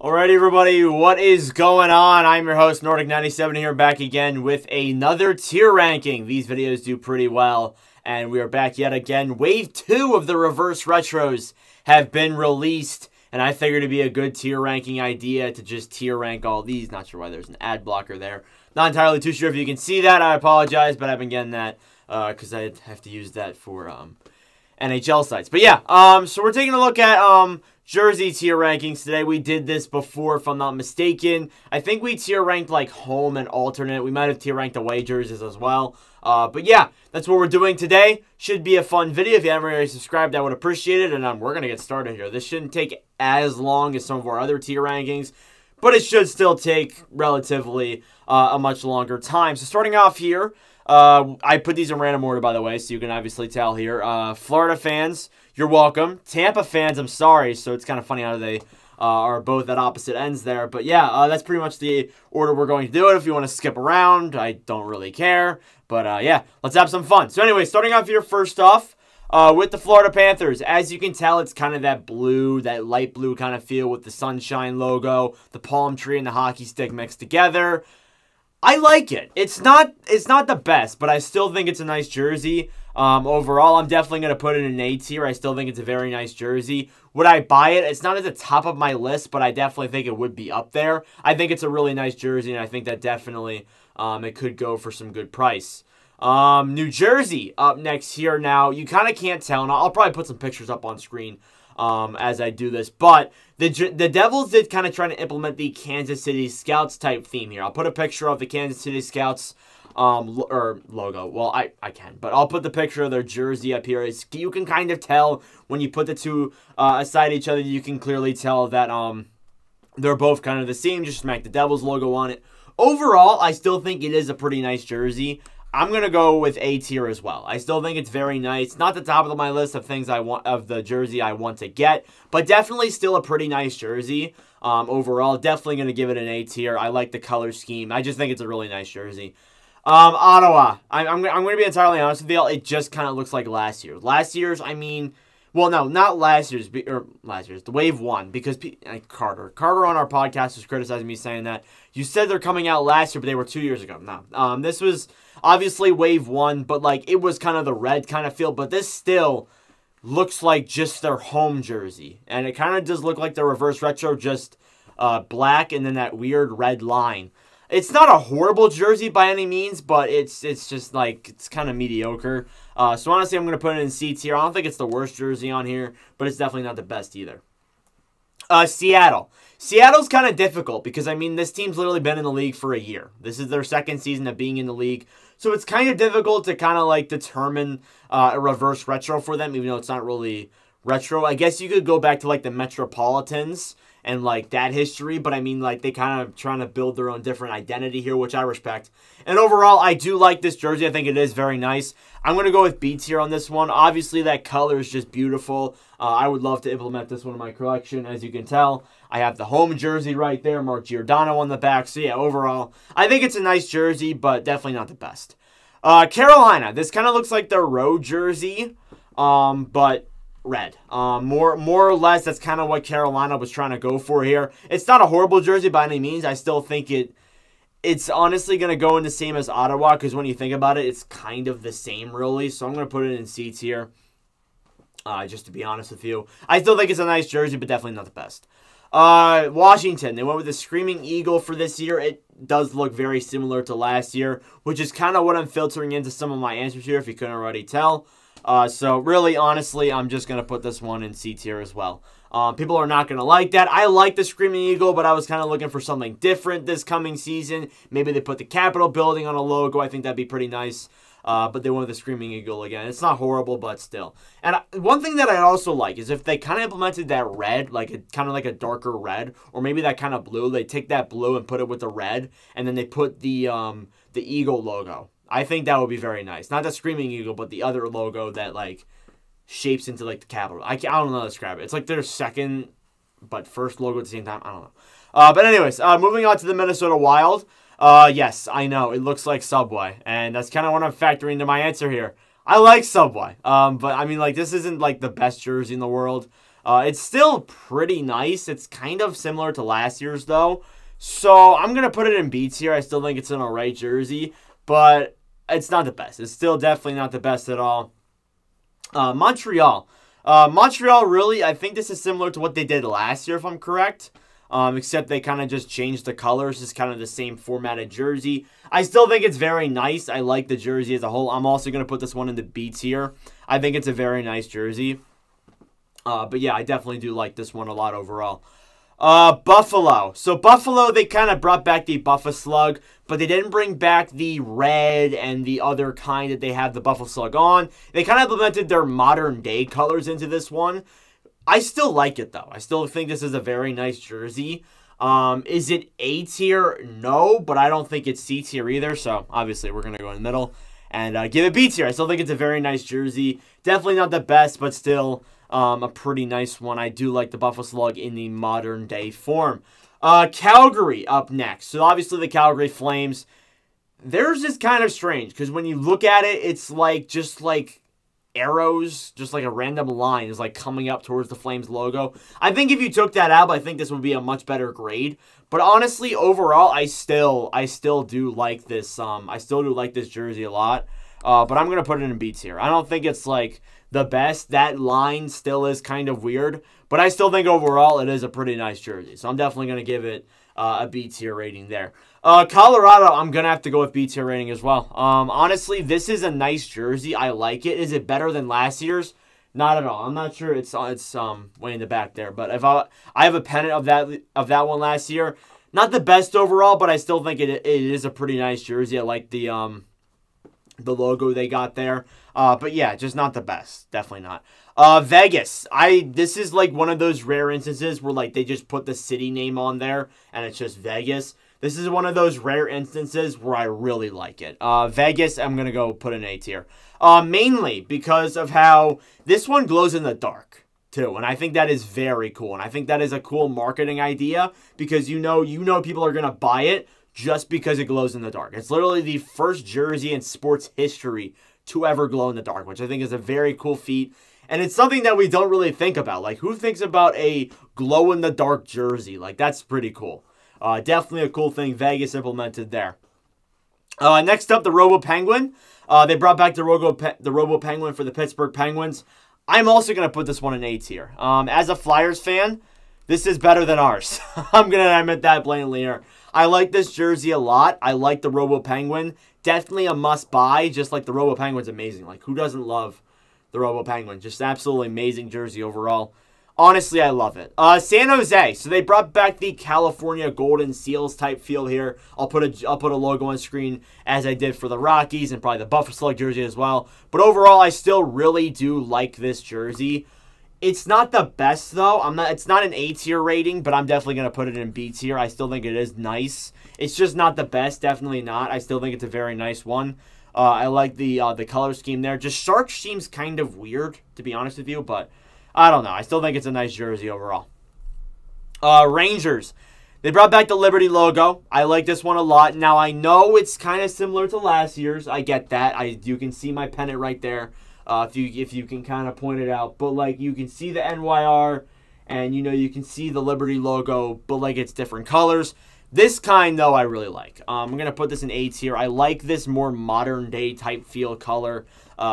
Alrighty, everybody, what is going on? I'm your host, Nordic97 here, back again with another tier ranking. These videos do pretty well, and we are back yet again. Wave 2 of the reverse retros have been released, and I figured it'd be a good tier ranking idea to just tier rank all these. Not sure why there's an ad blocker there. Not entirely too sure if you can see that. I apologize, but I've been getting that because I have to use that for NHL sites. But yeah, so we're taking a look at jersey tier rankings today. We did this before, if I'm not mistaken. I think we tier ranked like home and alternate. We might have tier ranked away jerseys as well. But yeah, that's what we're doing today. Should be a fun video. If you haven't already subscribed, I would appreciate it. And we're going to get started here. This shouldn't take as long as some of our other tier rankings, but it should still take relatively a much longer time. So starting off here, I put these in random order, by the way, so you can obviously tell here. Florida fans, you're welcome. Tampa fans, I'm sorry. So it's kind of funny how they are both at opposite ends there. But yeah, that's pretty much the order we're going to do it. If you want to skip around, I don't really care. But yeah, let's have some fun. So anyway, starting off here first off with the Florida Panthers. As you can tell, it's kind of that blue, that light blue kind of feel with the sunshine logo, the palm tree, and the hockey stick mixed together. I like it. It's not the best, but I still think it's a nice jersey. Overall, I'm definitely going to put it in an A tier. I still think it's a very nice jersey. Would I buy it? It's not at the top of my list, but I definitely think it would be up there. I think it's a really nice jersey, and I think that definitely it could go for some good price. New Jersey up next here now. You kind of can't tell, and I'll probably put some pictures up on screen as I do this, but the Devils did kind of try to implement the Kansas City Scouts type theme here. I'll put a picture of the Kansas City Scouts or logo. Well, I can, but I'll put the picture of their jersey up here. You can kind of tell when you put the two aside each other. You can clearly tell that they're both kind of the same. Just smack the Devils logo on it. Overall, I still think it is a pretty nice jersey. I'm going to go with A tier as well. I still think it's very nice. Not the top of my list of things I want, of the jersey I want to get, but definitely still a pretty nice jersey. Overall, definitely going to give it an A tier. I like the color scheme. I just think it's a really nice jersey. Ottawa. I'm going to be entirely honest with you. It just kind of looks like last year. Last year's, I mean, well, no, not last year's, or last year's, the Wave 1, because Carter on our podcast was criticizing me saying that you said they're coming out last year, but they were 2 years ago. No, this was obviously Wave 1, but like it was kind of the red kind of feel, but this still looks like just their home jersey, and it kind of does look like the reverse retro, just black and then that weird red line. It's not a horrible jersey by any means, but it's just like, it's kind of mediocre. So honestly, I'm going to put it in C tier. I don't think it's the worst jersey on here, but it's definitely not the best either. Seattle. Seattle's kind of difficult because, I mean, this team's literally been in the league for a year. This is their second season of being in the league. So it's kind of difficult to kind of like determine a reverse retro for them, even though it's not really retro. I guess you could go back to like the Metropolitans and like that history, but I mean, like, they kind of trying to build their own different identity here, which I respect. And overall, I do like this jersey. I think it is very nice. I'm going to go with B tier on this one. Obviously, that color is just beautiful. I would love to implement this one in my collection. As you can tell, I have the home jersey right there, Mark Giordano on the back. So yeah, overall, I think it's a nice jersey, but definitely not the best. Carolina. This kind of looks like their road jersey, but red. More or less, that's kind of what Carolina was trying to go for here. It's not a horrible jersey by any means. I still think it's honestly going to go in the same as Ottawa, because when you think about it, it's kind of the same, really. So I'm going to put it in C tier, just to be honest with you. I still think it's a nice jersey, but definitely not the best. Washington, they went with the Screaming Eagle for this year. It does look very similar to last year, which is kind of what I'm filtering into some of my answers here, if you couldn't already tell. So really, honestly, I'm just going to put this one in C tier as well. People are not going to like that. I like the Screaming Eagle, but I was kind of looking for something different this coming season. Maybe they put the Capitol building on a logo. I think that'd be pretty nice. But they went with the Screaming Eagle again. It's not horrible, but still. And one thing that I also like is if they kind of implemented that red, like kind of like a darker red, or maybe that kind of blue. They take that blue and put it with the red, and then they put the Eagle logo. I think that would be very nice. Not the Screaming Eagle, but the other logo that like shapes into like the Capitol. I don't know how to describe it. It's like their second but first logo at the same time. I don't know. But anyways, moving on to the Minnesota Wild. Yes, I know. It looks like Subway. And that's kind of what I'm factoring into my answer here. I like Subway. But I mean, like, this isn't like the best jersey in the world. It's still pretty nice. It's kind of similar to last year's, though. So I'm going to put it in B tier. I still think it's an alright jersey, but it's not the best. It's still definitely not the best at all. Montreal. Montreal, really, I think this is similar to what they did last year, if I'm correct. Except they kind of just changed the colors. It's kind of the same formatted jersey. I still think it's very nice. I like the jersey as a whole. I'm also going to put this one in the B tier. I think it's a very nice jersey. But yeah, I definitely do like this one a lot overall. Buffalo. So Buffalo, they kind of brought back the Buffa Slug, but they didn't bring back the red and the other kind that they have the Buffa Slug on. They kind of implemented their modern day colors into this one. I still like it, though. I still think this is a very nice jersey. Is it A tier? No, but I don't think it's C tier either, so obviously we're going to go in the middle and give it B tier. I still think it's a very nice jersey. Definitely not the best, but still a pretty nice one. I do like the Buffalo Slug in the modern day form. Calgary up next. So obviously the Calgary Flames, theirs is kind of strange because when you look at it, it's like just like arrows, just like a random line is like coming up towards the Flames logo. I think if you took that out, I think this would be a much better grade. But honestly, overall, I still do like this. I still do like this jersey a lot. But I'm gonna put it in B tier. I don't think it's like the best. That line still is kind of weird, but I still think overall it is a pretty nice jersey. So I'm definitely gonna give it a B tier rating there. Colorado, I'm going to have to go with B tier rating as well. Honestly, this is a nice jersey. I like it. Is it better than last year's? Not at all. I'm not sure. It's way in the back there. But if I have a pennant of that one last year. Not the best overall, but I still think it is a pretty nice jersey. I like the logo they got there. But yeah, just not the best. Definitely not. Vegas. This is like one of those rare instances where like they just put the city name on there and it's just Vegas. This is one of those rare instances where I really like it. Vegas, I'm going to go put in A tier. Mainly because of how this one glows in the dark, too. And I think that is very cool. And I think that is a cool marketing idea because you know people are going to buy it just because it glows in the dark. It's literally the first jersey in sports history to ever glow in the dark, which I think is a very cool feat. And it's something that we don't really think about. Like, who thinks about a glow-in-the-dark jersey? Like, that's pretty cool. Definitely a cool thing Vegas implemented there. Next up, the Robo Penguin. They brought back the Robo Penguin for the Pittsburgh Penguins. I'm also going to put this one in A tier. As a Flyers fan, this is better than ours. I'm going to admit that blatantly here. I like this jersey a lot. I like the Robo Penguin. Definitely a must-buy, just like the Robo Penguin's amazing. Like, who doesn't love the Robo Penguin? Just absolutely amazing jersey overall. Honestly, I love it. San Jose. So they brought back the California Golden Seals type feel here. I'll put a logo on screen as I did for the Rockies and probably the Buffalo Slug jersey as well. But overall, I still really do like this jersey. It's not the best though. It's not an A tier rating, but I'm definitely gonna put it in B tier. I still think it is nice. It's just not the best. Definitely not. I still think it's a very nice one. I like the color scheme there. Just Shark seems kind of weird, to be honest with you, but I don't know. I still think it's a nice jersey overall. Rangers. They brought back the Liberty logo. I like this one a lot. Now, I know it's kind of similar to last year's. I get that. You can see my pennant right there if you can kind of point it out. But, like, you can see the NYR and, you can see the Liberty logo, but, like, it's different colors. This kind, though, I really like. I'm going to put this in A tier. I like this more modern-day type feel color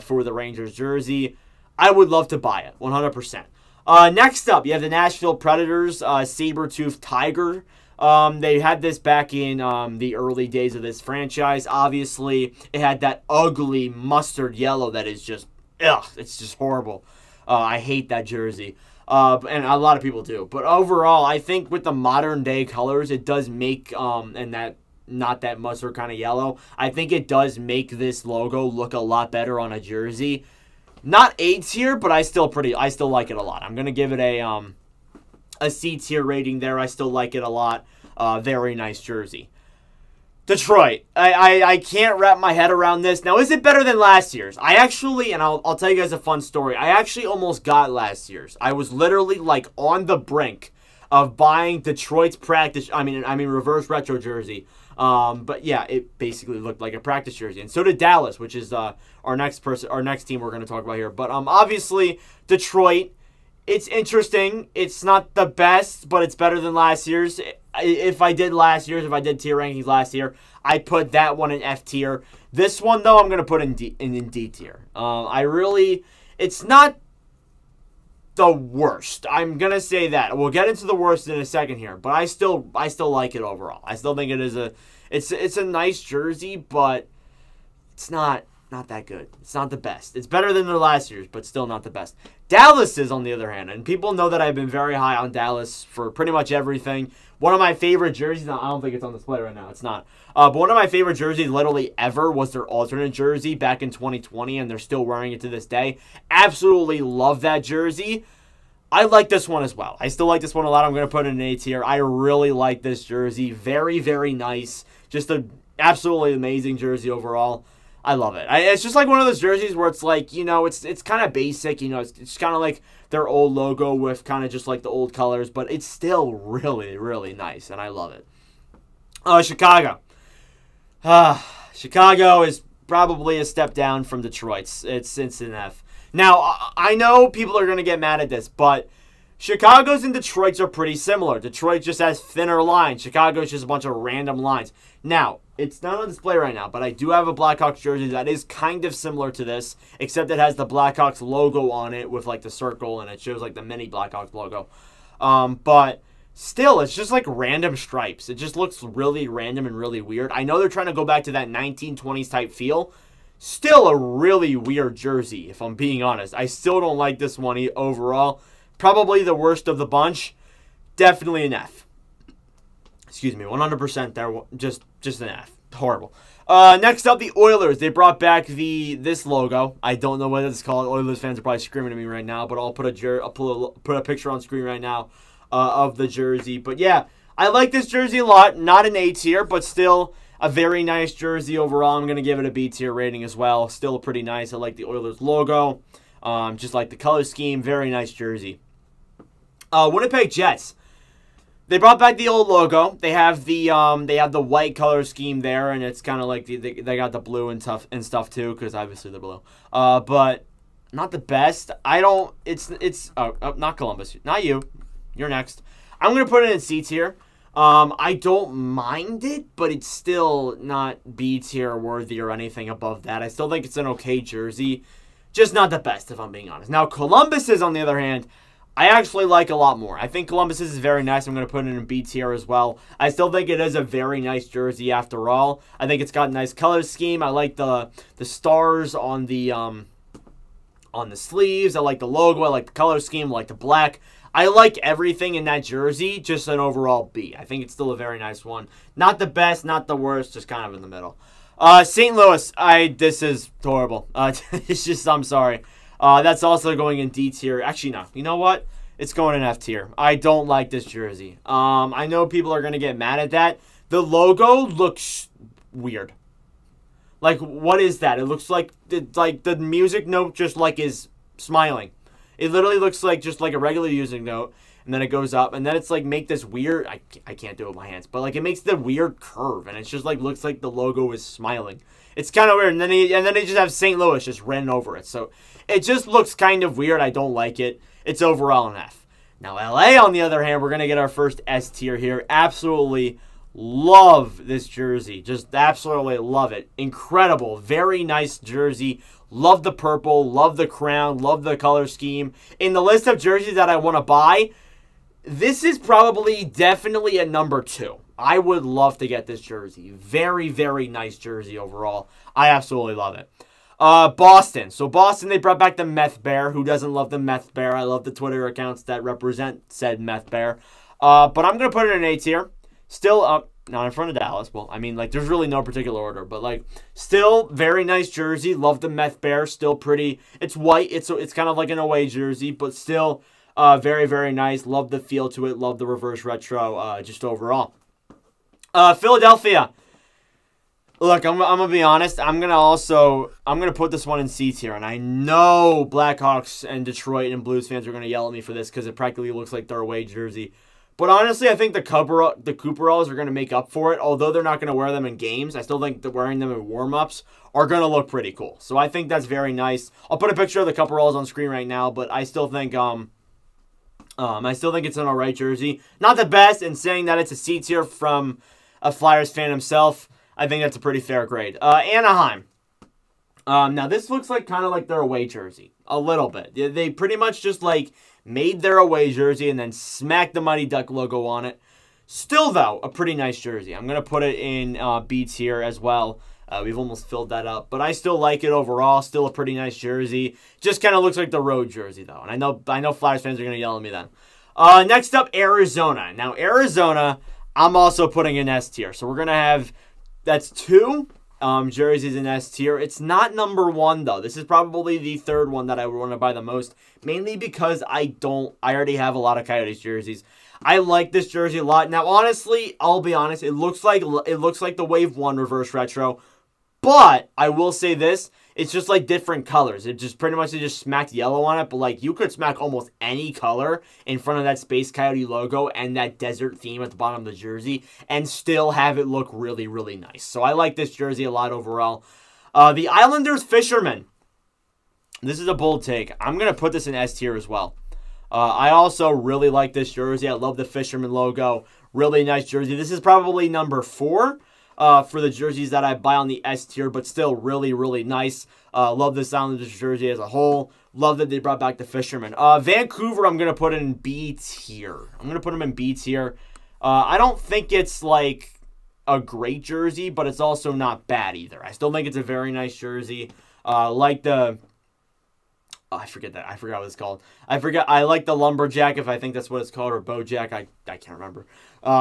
for the Rangers jersey. I would love to buy it, 100%. Next up, you have the Nashville Predators, Saber-Tooth Tiger. They had this back in the early days of this franchise. Obviously, it had that ugly mustard yellow that is just, it's just horrible. I hate that jersey. And a lot of people do. But overall, I think with the modern day colors, it does make, and that not that mustard kind of yellow, I think it does make this logo look a lot better on a jersey. Not A tier, but I still like it a lot. I'm gonna give it a C tier rating there. I still like it a lot. Very nice jersey. Detroit. I can't wrap my head around this. Now, is it better than last year's? I actually, and I'll tell you guys a fun story. I actually almost got last year's. I was literally like on the brink of buying Detroit's reverse retro jersey. But yeah, it basically looked like a practice jersey, and so did Dallas, which is our next team we're going to talk about here. But obviously Detroit, It's interesting. It's not the best, but it's better than last year's. If I did tier rankings last year, I'd put that one in F tier. This one, though, I'm going to put in D tier. It's not the worst. I'm going to say that. We'll get into the worst in a second here, but I still like it overall. I still think it is it's a nice jersey, but it's not that good. It's not the best. It's better than the last year's, but still not the best. Dallas is, on the other hand, and people know that I've been very high on Dallas for pretty much everything. One of my favorite jerseys, I don't think it's on display right now. It's not. But one of my favorite jerseys literally ever was their alternate jersey back in 2020, and they're still wearing it to this day. Absolutely love that jersey. I like this one as well. I still like this one a lot. I'm going to put it in A tier. I really like this jersey. Very, very nice. Just an absolutely amazing jersey overall. I love it. It's just like one of those jerseys where it's like, you know, it's kind of basic. You know, it's kind of like their old logo with kind of just like the old colors, but it's still really, really nice, and I love it. Chicago. Chicago is probably a step down from Detroit. It's an F. Now, I know people are going to get mad at this, but Chicago's and Detroit's are pretty similar. Detroit just has thinner lines. Chicago's just a bunch of random lines. Now, it's not on display right now, but I do have a Blackhawks jersey that is kind of similar to this, except it has the Blackhawks logo on it with like the circle, and it shows like the mini Blackhawks logo. But still, it's just like random stripes. It just looks really random and really weird. I know they're trying to go back to that 1920s type feel. Still a really weird jersey, if I'm being honest. I still don't like this one overall. Probably the worst of the bunch. Definitely an F. Excuse me, 100% there. Just an F. Horrible. Next up, the Oilers. They brought back this logo. I don't know what it's called. Oilers fans are probably screaming at me right now, but I'll put a picture on screen right now of the jersey. But yeah, I like this jersey a lot. Not an A tier, but still a very nice jersey overall. I'm going to give it a B tier rating as well. Still pretty nice. I like the Oilers logo. Just like the color scheme. Very nice jersey. Winnipeg Jets. They brought back the old logo. They have the white color scheme there, and it's kind of like they got the blue and stuff too, because obviously they're blue. But not the best. Not Columbus. Not you. You're next. I'm gonna put it in C tier. I don't mind it, but it's still not B tier worthy or anything above that. I still think it's an okay jersey, just not the best, if I'm being honest. Now Columbus is, on the other hand, I actually like a lot more. I think Columbus is very nice. I'm going to put it in B tier as well. I still think it is a very nice jersey after all. I think it's got a nice color scheme. I like the stars on the sleeves. I like the logo. I like the color scheme. I like the black. I like everything in that jersey, just an overall B. I think it's still a very nice one. Not the best, not the worst, just kind of in the middle. St. Louis, this is horrible. It's just, I'm sorry. That's also going in D tier. Actually, no. You know what? It's going in F tier. I don't like this jersey. I know people are going to get mad at that. The logo looks weird. Like, what is that? It looks like the music note just like is smiling. It literally looks like just like a regular music note, and then it goes up, and then it's like make this weird. I can't do it with my hands, but like it makes the weird curve, and it's just like looks like the logo is smiling. It's kind of weird, and then they just have St. Louis just written over it. So it just looks kind of weird. I don't like it. It's overall an F. Now LA, on the other hand, we're gonna get our first S tier here. Absolutely love this jersey. Just absolutely love it. Incredible. Very nice jersey. Love the purple. Love the crown. Love the color scheme. In the list of jerseys that I want to buy, this is probably definitely a number 2. I would love to get this jersey. Very, very nice jersey overall. I absolutely love it. Boston. So Boston, they brought back the Meth Bear. Who doesn't love the Meth Bear? I love the Twitter accounts that represent said Meth Bear. But I'm going to put it in A tier. Still up, not in front of Dallas. Well, I mean, like, there's really no particular order. But, like, still very nice jersey. Love the Meth Bear. Still pretty. It's white. It's kind of like an away jersey. But still very, very nice. Love the feel to it. Love the reverse retro just overall. Philadelphia. Look, I'm going to be honest. I'm going to put this one in C tier. And I know Blackhawks and Detroit and Blues fans are going to yell at me for this because it practically looks like their away jersey. But honestly, I think the Cooperalls are going to make up for it. Although they're not going to wear them in games, I still think that wearing them in warm-ups are going to look pretty cool. So I think that's very nice. I'll put a picture of the Cooperalls on screen right now, but I still think I still think it's an alright jersey. Not the best, and saying that it's a C tier from a Flyers fan himself, I think that's a pretty fair grade. Anaheim. Now, this looks like kind of like their away jersey. A little bit. They pretty much just, like, made their away jersey and then smacked the Mighty Duck logo on it. Still, though, a pretty nice jersey. I'm going to put it in B tier as well. We've almost filled that up. But I still like it overall. Still a pretty nice jersey. Just kind of looks like the road jersey, though. And I know Flyers fans are going to yell at me then. Next up, Arizona. Now, Arizona, I'm also putting in S tier. So we're going to have, that's 2 jerseys in S tier. It's not number 1, though. This is probably the 3rd one that I would want to buy the most. Mainly because I already have a lot of Coyotes jerseys. I like this jersey a lot. Now, honestly, I'll be honest. It looks like the Wave 1 reverse retro. But I will say this, it's just like different colors. It just pretty much, they just smacked yellow on it. But like, you could smack almost any color in front of that Space Coyote logo and that desert theme at the bottom of the jersey and still have it look really, really nice. So I like this jersey a lot overall. The Islanders Fisherman. This is a bold take. I'm going to put this in S tier as well. I also really like this jersey. I love the Fisherman logo. Really nice jersey. This is probably number 4. For the jerseys that I buy on the S tier, but still really, really nice. Love this Islanders jersey as a whole. Love that they brought back the Fisherman. Vancouver, I'm going to put in B tier. I'm going to put them in B tier. I don't think it's like a great jersey, but it's also not bad either. I still think it's a very nice jersey. Like the... Oh, I forget what it's called. I like the Lumberjack, if I think that's what it's called, or Bojack. I can't remember.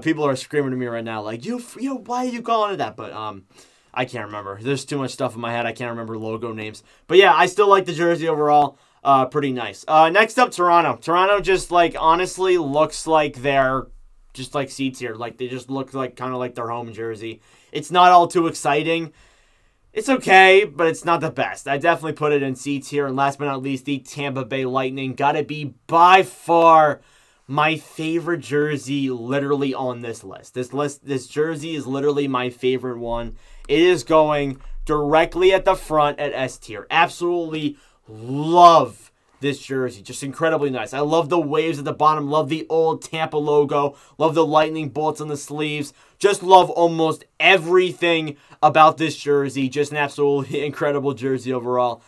People are screaming at me right now, like, why are you calling it that? But I can't remember. There's too much stuff in my head. I can't remember logo names. But yeah, I still like the jersey overall. Pretty nice. Next up, Toronto. Toronto just, like, honestly looks like they're just, like, C tier. Like, they just look like kind of like their home jersey. It's not all too exciting. It's okay, but it's not the best. I definitely put it in C tier. And last but not least, the Tampa Bay Lightning. Gotta be by far my favorite jersey literally on this list. This jersey is literally my favorite one. It is going directly at the front at S tier. Absolutely love this jersey. Just incredibly nice. I love the waves at the bottom. Love the old Tampa logo. Love the lightning bolts on the sleeves. Just love almost everything about this jersey. Just an absolutely incredible jersey overall.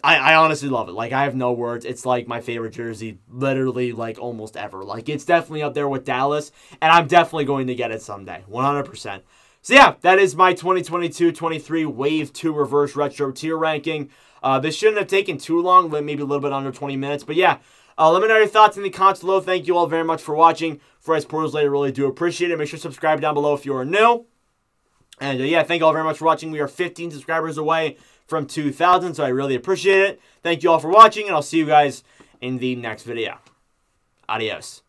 I honestly love it. Like, I have no words. It's like my favorite jersey literally like almost ever. Like, it's definitely up there with Dallas, and I'm definitely going to get it someday. 100%. So yeah, that is my 2022-23 Wave 2 Reverse Retro tier ranking. This shouldn't have taken too long, maybe a little bit under 20 minutes. But yeah, let me know your thoughts in the comments below. Thank you all very much for watching. For our supporters later, really do appreciate it. Make sure to subscribe down below if you are new. And yeah, thank you all very much for watching. We are 15 subscribers away from 2,000, so I really appreciate it. Thank you all for watching, and I'll see you guys in the next video. Adios.